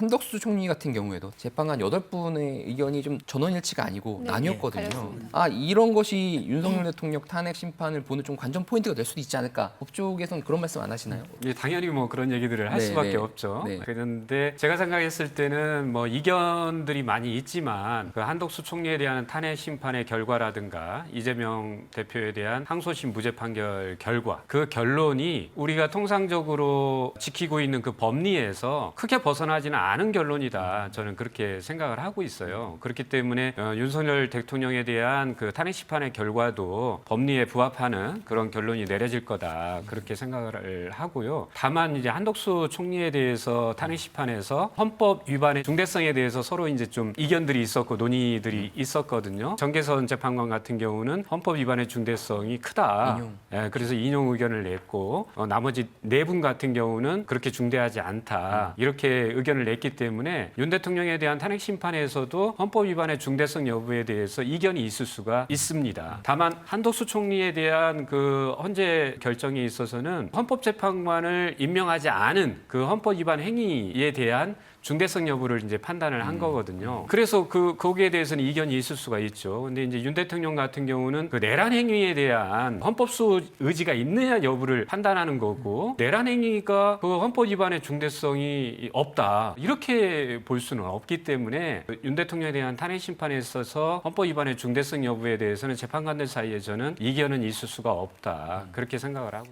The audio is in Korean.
한덕수 총리 같은 경우에도 재판관 8분의 의견이 좀 전원일치가 아니고 네, 나뉘었거든요. 갈렸습니다. 아, 이런 것이 윤석열 대통령 탄핵 심판을 보는 좀 관전 포인트가 될 수도 있지 않을까. 법 쪽에서는 그런 말씀 안 하시나요? 예, 당연히 뭐 그런 얘기들을 할 네, 수밖에 네. 없죠. 네. 그런데 제가 생각했을 때는 뭐 이견들이 많이 있지만 그 한덕수 총리에 대한 탄핵 심판의 결과라든가 이재명 대표에 대한 항소심 무죄 판결 결과 그 결론이 우리가 통상적으로 지키고 있는 그 법리에서 크게 벗어나지는 않은 결론이다. 저는 그렇게 생각을 하고 있어요. 그렇기 때문에 윤석열 대통령에 대한 그 탄핵 심판의 결과도 법리에 부합하는 그런 결론이 내려질 거다. 그렇게 생각을 하고요. 다만 이제 한덕수 총리에 대해서 탄핵 심판에서 헌법 위반의 중대성에 대해서 서로 이제 좀 이견들이 있었고 논의들이 있었거든요. 정계선 재판관 같은 경우는 헌법 위반의 중대성이 크다. 예, 그래서 인용 의견을 냈고 나머지 4분 같은 경우는 그렇게 중대하지 않다. 이렇게 의견을 냈기 때문에 윤 대통령에 대한 탄핵 심판에서도 헌법 위반의 중대성 여부에 대해서 이견이 있을 수가 있습니다. 다만 한덕수 총리에 대한 그 헌재 결정에 있어서는 헌법재판관을 임명하지 않은 그 헌법 위반 행위에 대한 중대성 여부를 이제 판단을 한 거거든요. 그래서 거기에 대해서는 이견이 있을 수가 있죠. 근데 이제 윤 대통령 같은 경우는 그 내란 행위에 대한 헌법수 의지가 있느냐 여부를 판단하는 거고 내란 행위가 그 헌법 위반의 중대성이 없다. 이렇게 볼 수는 없기 때문에 윤 대통령에 대한 탄핵 심판에 있어서 헌법 위반의 중대성 여부에 대해서는 재판관들 사이에 저는 이견은 있을 수가 없다. 그렇게 생각을 하고 있습니다.